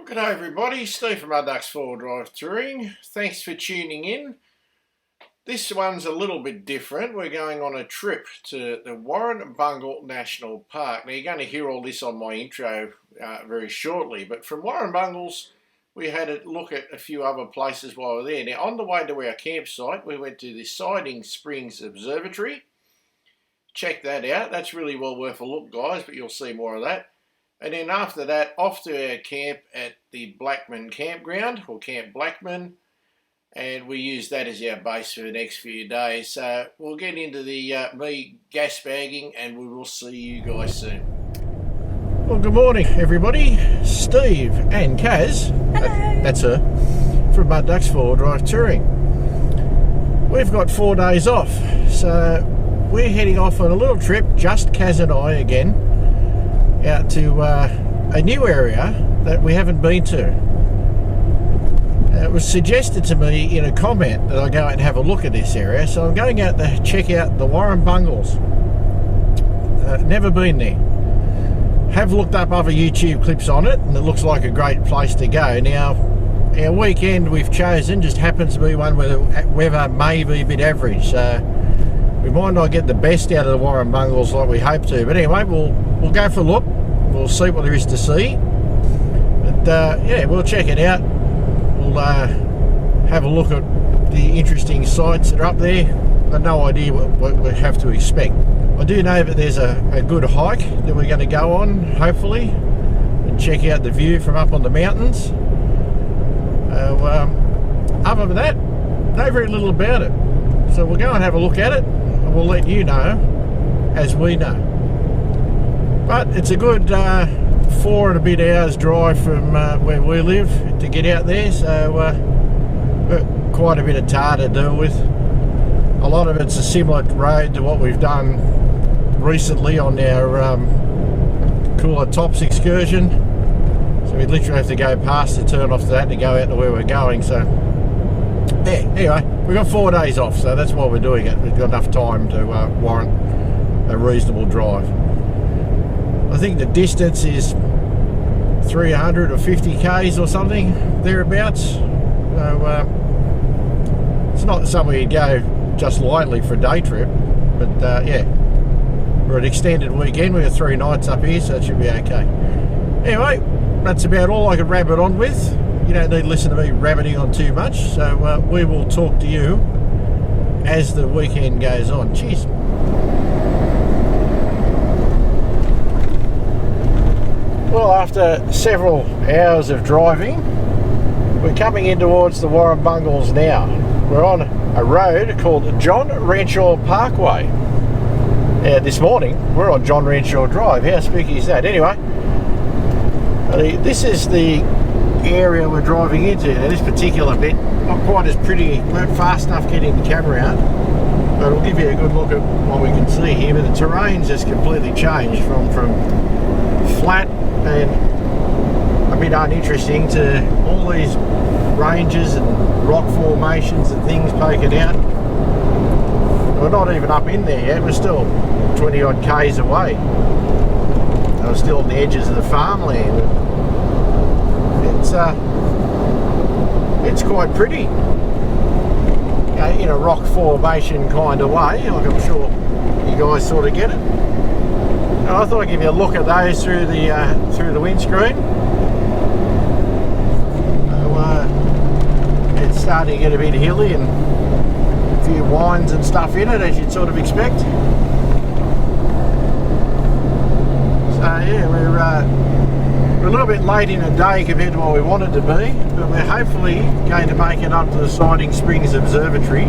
G'day everybody, Steve from Ducks 4-Drive Touring. Thanks for tuning in. This one's a little bit different. We're going on a trip to the Warrumbungles National Park. Now you're going to hear all this on my intro very shortly, but from Warrumbungles we had a look at a few other places while we were there. Now on the way to our campsite we went to the Siding Springs Observatory. Check that out, that's really well worth a look guys, but you'll see more of that. And then after that, off to our camp at the Blackman campground, or Camp Blackman, and we use that as our base for the next few days. So we'll get into the me gas bagging, and we will see you guys soon. Well, good morning, everybody. Steve and Kaz, that's her, from Ducks 4-Drive Touring. We've got 4 days off, so we're heading off on a little trip, just Kaz and I again, out to a new area that we haven't been to. It was suggested to me in a comment that I go out and have a look at this area, so I'm going out to check out the Warrumbungles. Never been there. Have looked up other YouTube clips on it, and it looks like a great place to go. Now, our weekend we've chosen just happens to be one where the weather may be a bit average, so we might not get the best out of the Warrumbungles like we hope to. But anyway, we'll go for a look. We'll see what there is to see. But yeah, we'll check it out. We'll have a look at the interesting sights that are up there. I've got no idea what we have to expect. I do know that there's a good hike that we're going to go on, hopefully, and check out the view from up on the mountains. Other than that, know very little about it. So we'll go and have a look at it, and we'll let you know as we know. But it's a good 4 and a bit hours drive from where we live to get out there, so got quite a bit of tar to deal with. A lot of it's a similar road to what we've done recently on our Cooler Tops excursion, so we literally have to go past the turn off to that to go out to where we're going. So yeah, anyway, we've got 4 days off, so that's why we're doing it. We've got enough time to warrant a reasonable drive. I think the distance is 350 k's or something, thereabouts. So it's not somewhere you'd go just lightly for a day trip, but yeah, we're an extended weekend. We got 3 nights up here, so it should be okay. Anyway, that's about all I could rabbit on with. You don't need to listen to me rabbiting on too much, so we will talk to you as the weekend goes on. Cheers. Well, after several hours of driving, we're coming in towards the Warrumbungles now. We're on a road called John Renshaw Parkway. This morning we're on John Renshaw Drive. How spooky is that? Anyway, this is the area we're driving into. Now this particular bit, not quite as pretty, weren't fast enough getting the camera out, but it'll give you a good look at what we can see here. But the terrain's just completely changed from flat and a bit uninteresting to all these ranges and rock formations and things poking out. We're not even up in there yet, we're still 20 odd k's away. We're still on the edges of the farmland. It's quite pretty, in a rock formation kind of way, like I'm sure you guys sort of get it. And I thought I'd give you a look at those through the windscreen. It's starting to get a bit hilly and a few winds and stuff in it, as you'd sort of expect. So yeah, we're a little bit late in the day compared to what we wanted to be, but we're hopefully going to make it up to the Siding Springs Observatory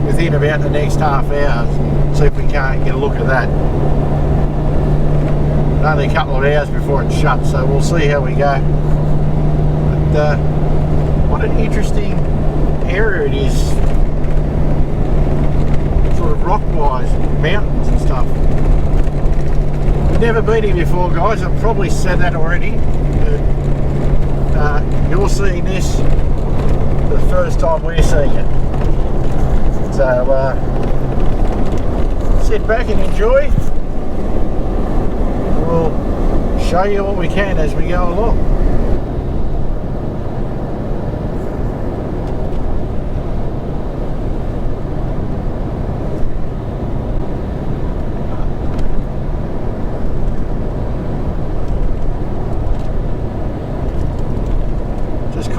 within about the next half hour. See if we can't get a look at that. Only a couple of hours before it shuts, so we'll see how we go. But what an interesting area it is, sort of rock-wise, mountains and stuff. We've never been here before, guys. I've probably said that already. But, you're seeing this the first time we're seeing it. So sit back and enjoy. We'll show you what we can as we go along.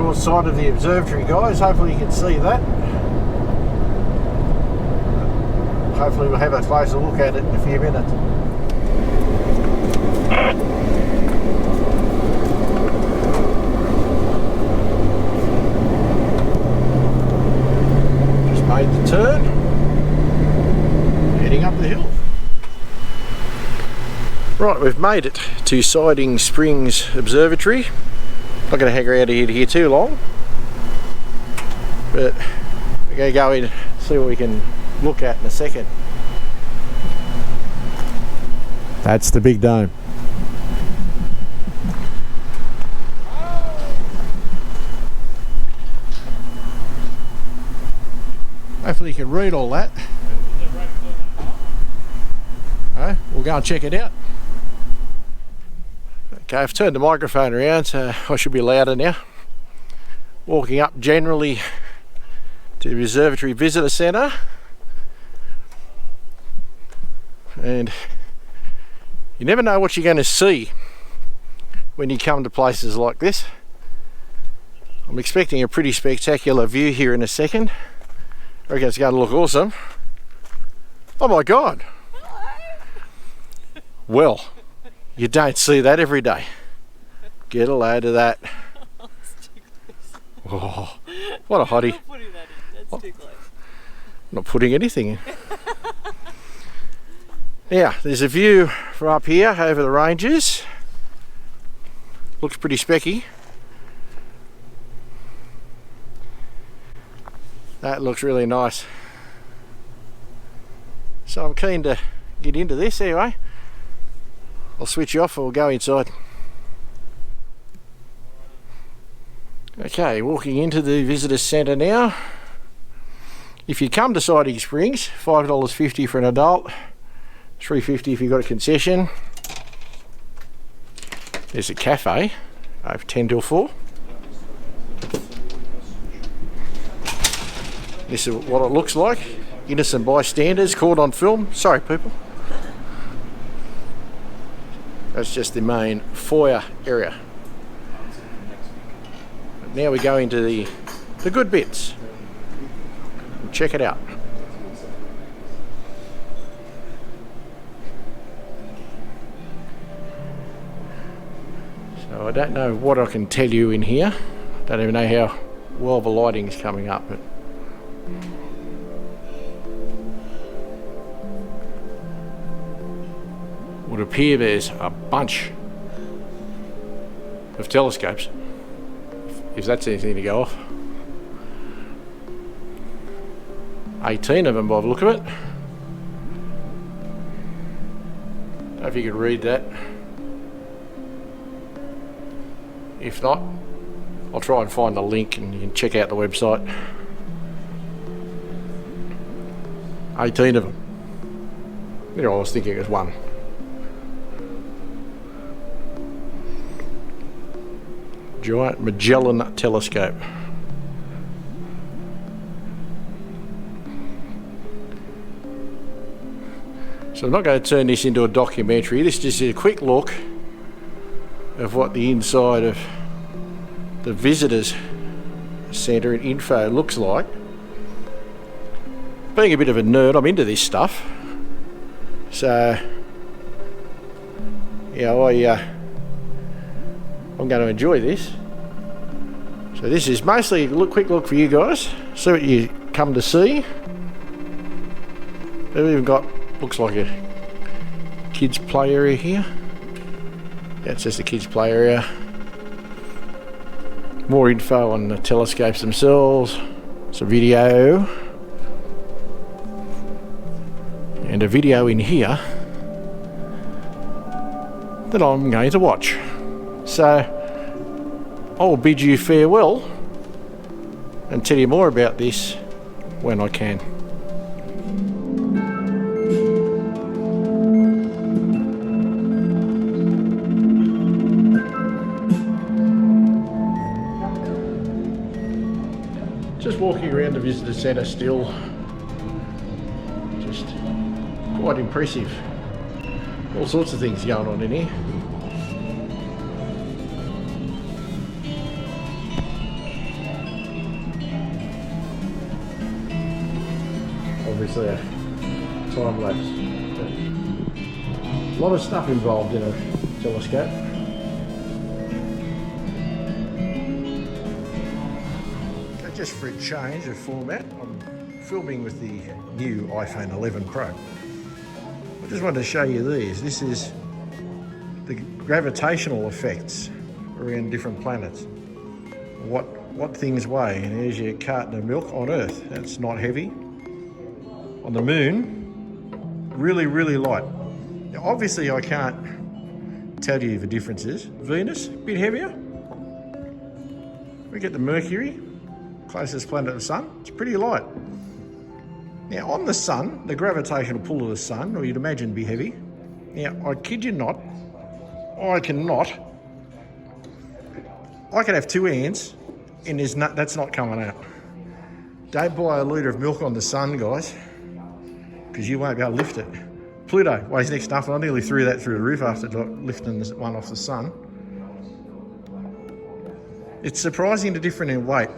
north side of the observatory, guys. Hopefully you can see that. Hopefully we'll have a closer look at it in a few minutes. Just made the turn, heading up the hill. Right, we've made it to Siding Springs Observatory. Not going to hang around here too long, but we're going to go in and see what we can look at in a second. That's the big dome. Hopefully you can read all that. We'll go and check it out. Okay, I've turned the microphone around so I should be louder now. Walking up generally to the Observatory Visitor Centre, and you never know what you're going to see when you come to places like this. I'm expecting a pretty spectacular view here in a second. I reckon it's going to look awesome. Oh my God! Well, you don't see that every day. Get a load of that. Oh, what a hottie. I'm not putting that in. That's too close. I'm not putting anything in. Now, there's a view from up here over the ranges. Looks pretty specky. That looks really nice. So I'm keen to get into this anyway. I'll switch you off and we'll go inside. Okay, walking into the visitor centre now. If you come to Siding Springs, $5.50 for an adult, $3.50 if you've got a concession. There's a cafe, over 10 till 4. This is what it looks like. Innocent bystanders caught on film. Sorry people. That's just the main foyer area. But now we go into the good bits. Check it out. So I don't know what I can tell you in here. Don't even know how well the lighting is coming up. But would appear there's a bunch of telescopes, if that's anything to go off. 18 of them by the look of it. Don't know if you can read that. If not, I'll try and find the link and you can check out the website. 18 of them. You know, I was thinking it was one. Giant Magellan telescope. So I'm not going to turn this into a documentary. This is just a quick look of what the inside of the visitors centre and info looks like. Being a bit of a nerd, I'm into this stuff. So yeah, I'm going to enjoy this. So this is mostly a quick look for you guys. See what you come to see. They've even got, looks like a kids play area here. Yeah, it's just a kids play area. More info on the telescopes themselves. Some video. And a video in here that I'm going to watch. So I'll bid you farewell and tell you more about this when I can. Just walking around the visitor centre still. Just quite impressive. All sorts of things going on in here. obviously a time lapse. A lot of stuff involved in a telescope. So just for a change of format, I'm filming with the new iPhone 11 Pro. I just wanted to show you these. This is the gravitational effects around different planets. What things weigh, and here's your carton of milk on Earth. That's not heavy. On the moon, really, really light. Now, obviously I can't tell you the differences. Venus, a bit heavier. We get the Mercury, closest planet to the sun, it's pretty light. Now on the sun, the gravitational pull of the sun, or you'd imagine be heavy. Now I kid you not, I could have two hands and that's not coming out. Don't buy a litre of milk on the sun, guys, because you won't be able to lift it. Pluto weighs next to nothing. I nearly threw that through the roof after lifting this one off the sun. It's surprisingly different in weight.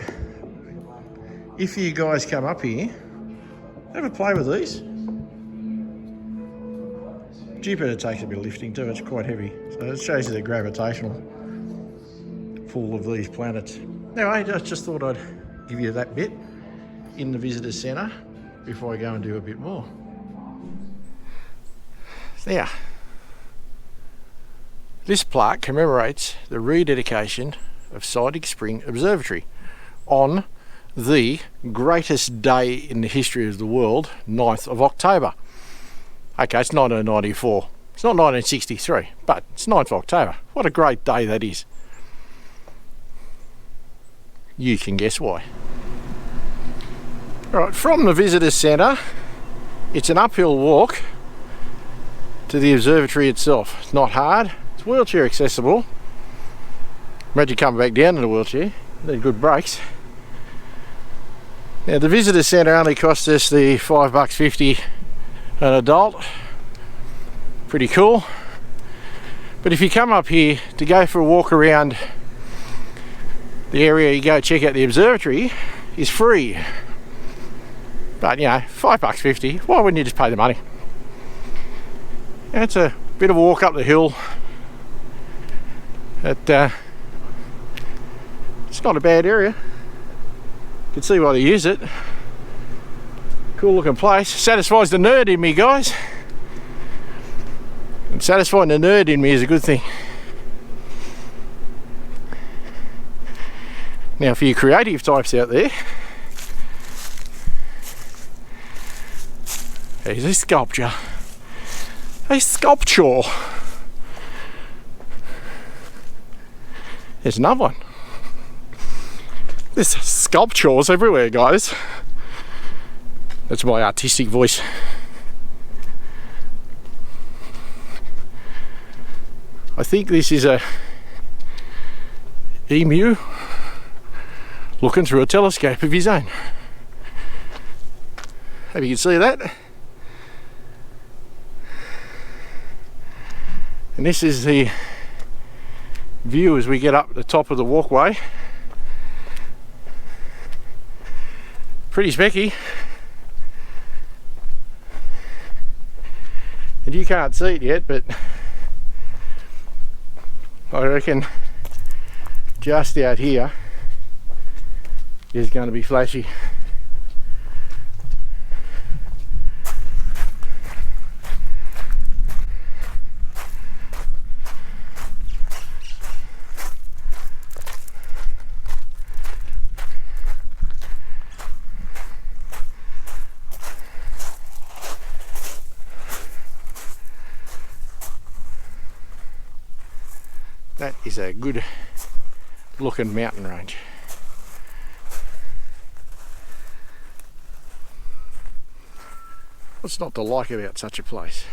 If you guys come up here, have a play with these. Jupiter takes a bit of lifting too, it's quite heavy. So it shows you the gravitational pull of these planets. Anyway, I just thought I'd give you that bit in the visitor centre before I go and do a bit more. Now, this plaque commemorates the rededication of Siding Spring Observatory on the greatest day in the history of the world, 9th of October. Okay, it's 1994. It's not 1963, but it's 9th of October. What a great day that is. You can guess why. Right, from the visitor centre, it's an uphill walk to the observatory itself. It's not hard, it's wheelchair accessible. Imagine coming back down in a wheelchair, need good brakes. Now the visitor centre only cost us the $5.50 an adult. Pretty cool. But if you come up here to go for a walk around the area you go check out the observatory is free. But you know, $5.50, why wouldn't you just pay the money? Yeah, it's a bit of a walk up the hill. It's not a bad area. You can see why they use it. Cool looking place. Satisfies the nerd in me, guys. And satisfying the nerd in me is a good thing. Now for you creative types out there, here's a sculpture. A sculpture. There's another one. There's sculptures everywhere, guys. That's my artistic voice. I think this is a emu looking through a telescope of his own. Hope you can see that. And this is the view as we get up the top of the walkway. Pretty specky. And you can't see it yet, but I reckon just out here is going to be flashy. That is a good looking mountain range. What's not to like about such a place?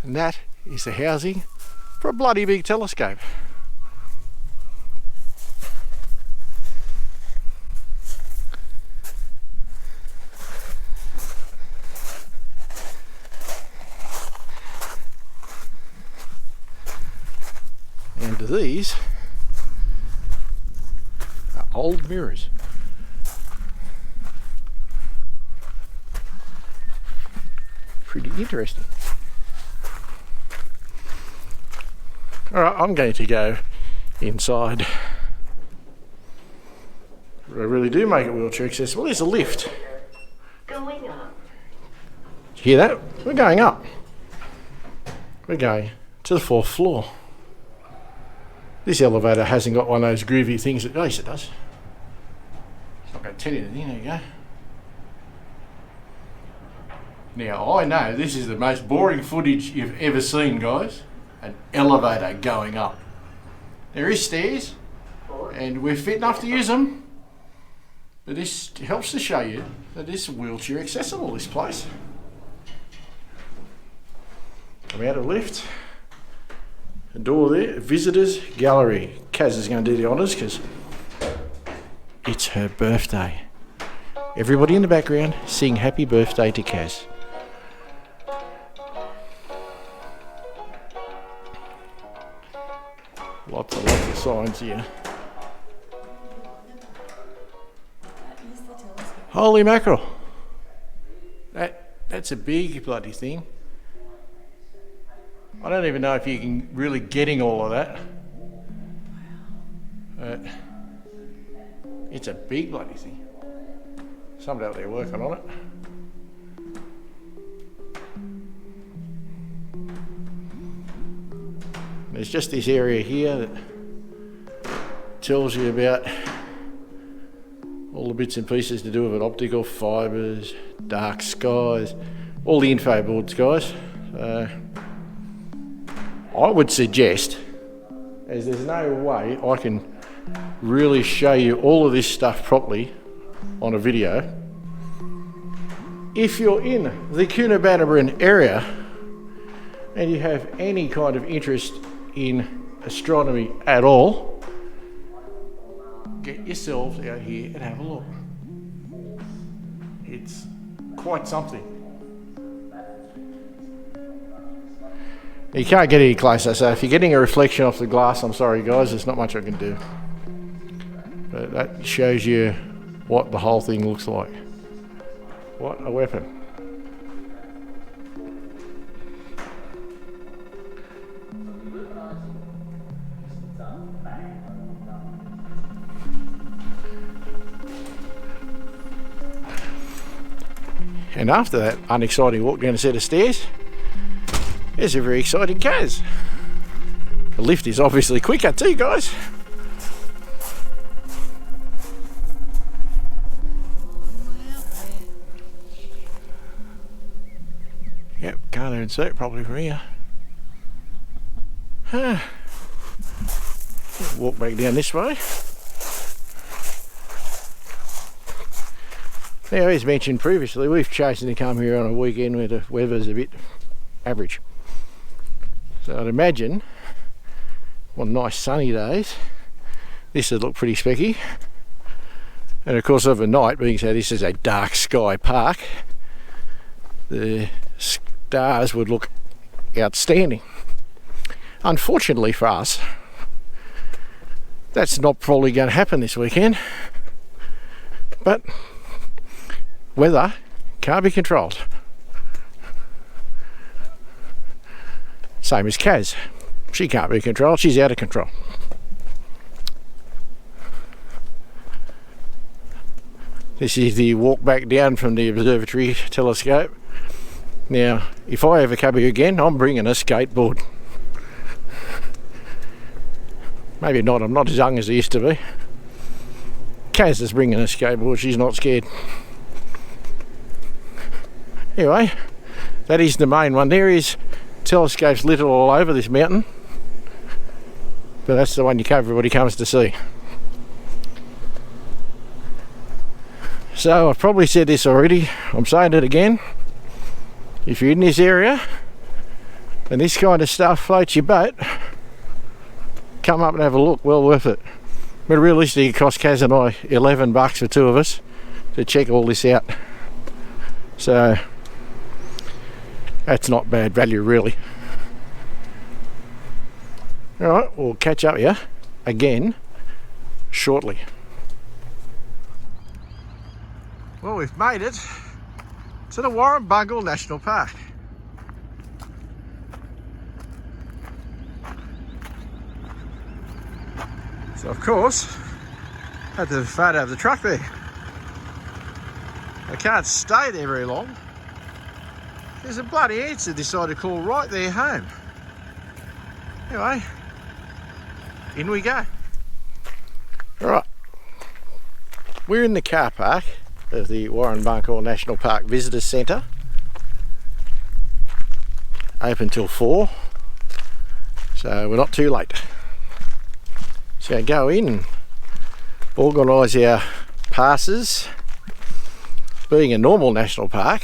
And that is the housing for a bloody big telescope. And these old mirrors. Pretty interesting. Alright, I'm going to go inside. I really do make it wheelchair accessible. There's a lift. Going up. Did you hear that? We're going up. We're going to the 4th floor. This elevator hasn't got one of those groovy things that... Oh, yes, it does. It's not going to tell you anything. There you go. Now, I know this is the most boring footage you've ever seen, guys. An elevator going up. There is stairs, and we're fit enough to use them. But this helps to show you that it's wheelchair accessible, this place. Come out of the lift. The door there, visitors gallery. Kaz is going to do the honours because it's her birthday. Everybody in the background sing happy birthday to Kaz. Lots of signs here. Holy mackerel. That's a big bloody thing. I don't even know if you can really getting all of that. It's a big bloody thing. Somebody out there working on it. There's just this area here that tells you about all the bits and pieces to do with it. Optical fibres, dark skies, all the info boards, guys. I would suggest, as there's no way I can really show you all of this stuff properly on a video, if you're in the Coonabanabran area and you have any kind of interest in astronomy at all, get yourselves out here and have a look. It's quite something. You can't get any closer, so if you're getting a reflection off the glass, I'm sorry guys, there's not much I can do. But that shows you what the whole thing looks like. What a weapon. And after that unexciting walk down a set of stairs, there's a very exciting Kaz. The lift is obviously quicker too, guys. Yep, can't insert properly from here. Walk back down this way. Now, as mentioned previously, we've chosen to come here on a weekend where the weather's a bit average. So I'd imagine on nice sunny days this would look pretty specky, and of course overnight, being so this is a dark sky park, the stars would look outstanding. Unfortunately for us, that's not probably going to happen this weekend, but weather can't be controlled. Same as Kaz. She can't be controlled, she's out of control. This is the walk back down from the observatory telescope. Now, if I ever come here again, I'm bringing a skateboard. Maybe not, I'm not as young as I used to be. Kaz is bringing a skateboard, she's not scared. Anyway, that is the main one. There is telescopes lit all over this mountain, but that's the one everybody comes to see. So I've probably said this already, I'm saying it again. If you're in this area and this kind of stuff floats your boat, come up and have a look, well worth it. But realistically it cost Kaz and I $11 for two of us to check all this out. So that's not bad value really. Alright, we'll catch up here again shortly. Well, we've made it to the Warrumbungle National Park. So of course, had the photo of the truck there. I can't stay there very long. There's a bloody answer decided to call right there home. Anyway, in we go. Alright, we're in the car park of the Warrumbungle National Park Visitor Centre. Open till 4, so we're not too late. So go in and organise our passes. Being a normal national park,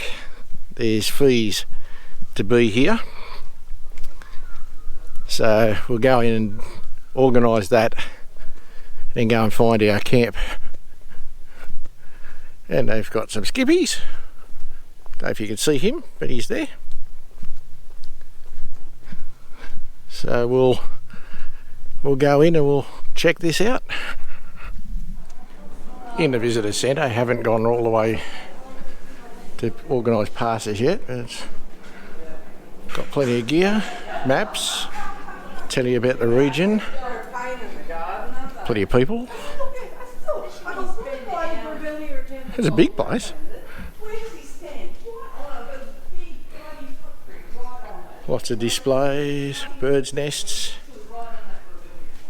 there's fees to be here. So we'll go in and organise that, then go and find our camp. And they've got some skippies. Don't know if you can see him, but he's there. So we'll go in and we'll check this out. In the visitor centre, I haven't gone all the way to organise passes yet, but it's got plenty of gear, maps, tell you about the region, plenty of people. It's a big place. Lots of displays, birds' nests,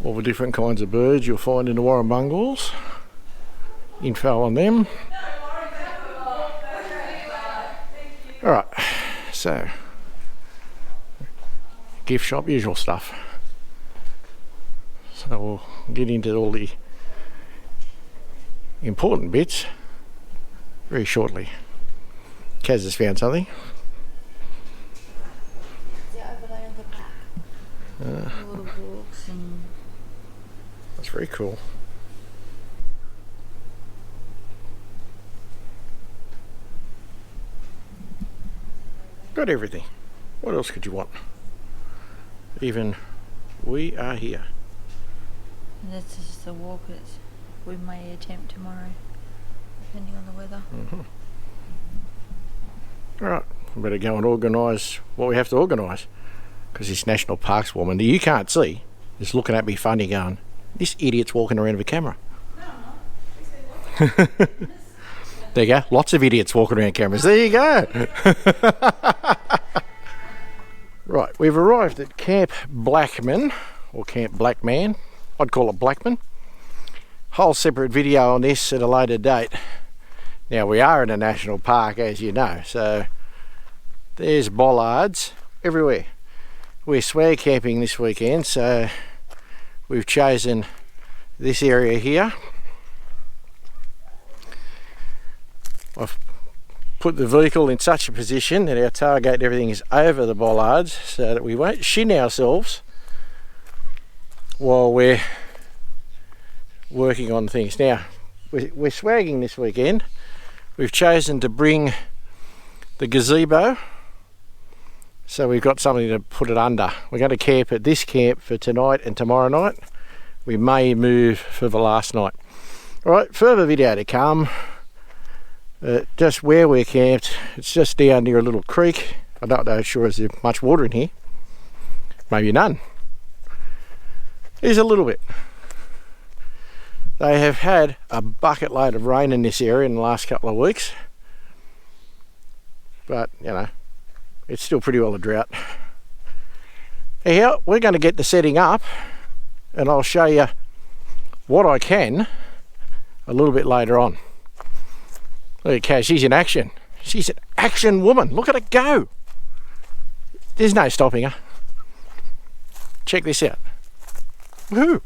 all the different kinds of birds you'll find in the Warrumbungles. Info on them. Alright, so gift shop, usual stuff. So we'll get into all the important bits very shortly. Kaz has found something. That's very cool. Got everything. What else could you want? Even we are here. This is the walk that we may attempt tomorrow, depending on the weather. Alright, we better go and organise what we have to organise, because this national park's woman that you can't see is looking at me funny going, this idiot's walking around with a camera. There you go, lots of idiots walking around cameras. There you go. Right, we've arrived at Camp Blackman, or Camp Blackman. I'd call it Blackman. Whole separate video on this at a later date. Now we are in a national park, as you know, so there's bollards everywhere. We're swag camping this weekend, so we've chosen this area here. I've put the vehicle in such a position that our tailgate and everything is over the bollards so that we won't shin ourselves while we're working on things. Now, we're swagging this weekend. We've chosen to bring the gazebo, so we've got something to put it under. We're going to camp at this camp for tonight and tomorrow night. We may move for the last night. Alright, further video to come. Just where we're camped, it's just down near a little creek. I don't know sure is there much water in here. Maybe none. There's a little bit. They have had a bucket load of rain in this area in the last couple of weeks, but you know, it's still pretty well a drought. Anyhow, we're going to get the setting up and I'll show you what I can a little bit later on. Look at Kaz, she's in action. She's an action woman. Look at her go. There's no stopping her. Check this out. Woohoo!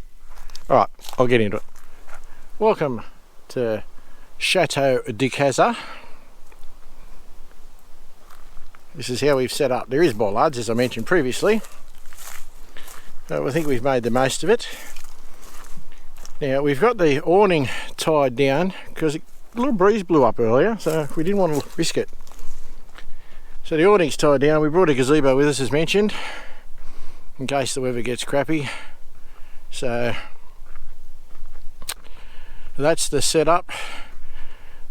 Alright, I'll get into it. Welcome to Chateau de Casa. This is how we've set up. There is bollards, as I mentioned previously. I think we've made the most of it. Now, we've got the awning tied down because a little breeze blew up earlier, so we didn't want to risk it. So the awning's tied down. We brought a gazebo with us, as mentioned, in case the weather gets crappy. So that's the setup.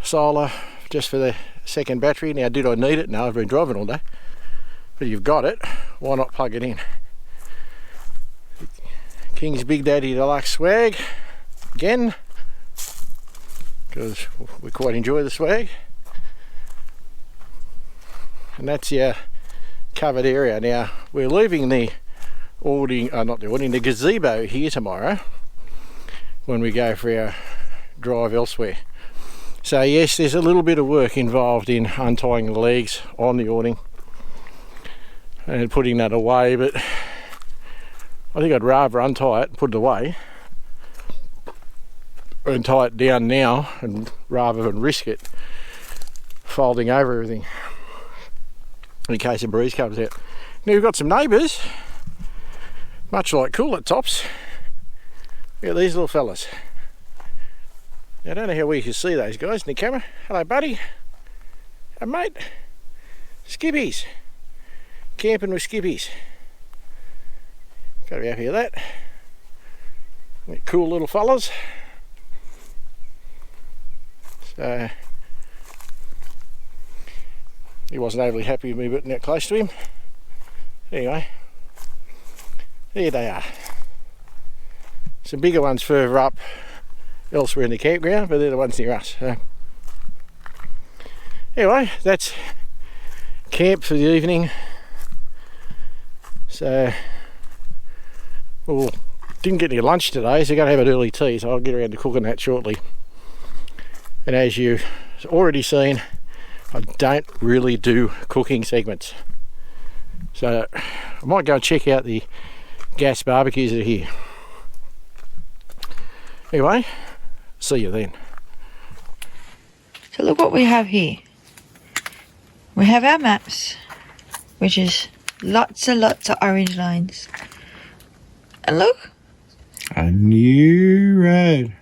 Solar just for the second battery. Now, did I need it? No, I've been driving all day. But you've got it, why not plug it in? King's Big Daddy Deluxe swag, again, because we quite enjoy the swag. And that's your covered area. Now, we're leaving the the gazebo here tomorrow when we go for our drive elsewhere. So yes, there's a little bit of work involved in untying the legs on the awning and putting that away, but I think I'd rather untie it and put it away and tie it down now, and rather than risk it folding over everything in case a breeze comes out. Now we've got some neighbours, much like cooler tops. Look at these little fellas. Now, I don't know how we can see those guys in the camera. Hello buddy. Hey mate. Skippies. Camping with skippies. Gotta be happy with that. They're cool little fellas. So he wasn't overly happy with me getting that close to him. Anyway, there they are. Some bigger ones further up elsewhere in the campground, but they're the ones near us. So anyway, that's camp for the evening. So, well, didn't get any lunch today, so going to have an early tea, so I'll get around to cooking that shortly. And as you've already seen, I don't really do cooking segments. So I might go and check out the gas barbecues that are here. Anyway, see you then. So look what we have here. We have our maps, which is lots and lots of orange lines. And look. A new road.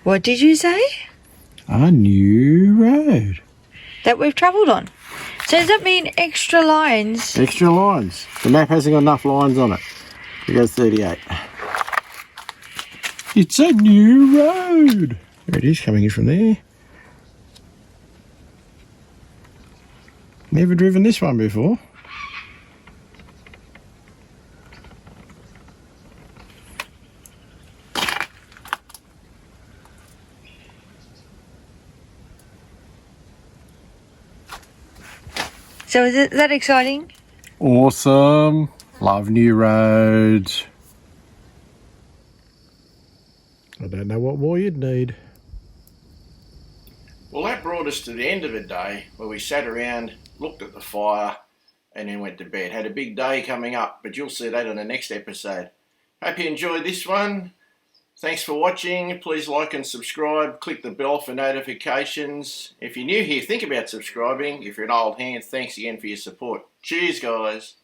What did you say? A new road. That we've travelled on. So does that mean extra lines? Extra lines. The map hasn't got enough lines on it. It goes 38. It's a new road. There it is, coming in from there. Never driven this one before. So is that exciting? Awesome. Love new roads. I don't know what more you'd need. Well, that brought us to the end of the day where we sat around, looked at the fire, and then went to bed. Had a big day coming up, but you'll see that on the next episode. Hope you enjoyed this one. Thanks for watching. Please like and subscribe. Click the bell for notifications. If you're new here, think about subscribing. If you're an old hand, thanks again for your support. Cheers, guys.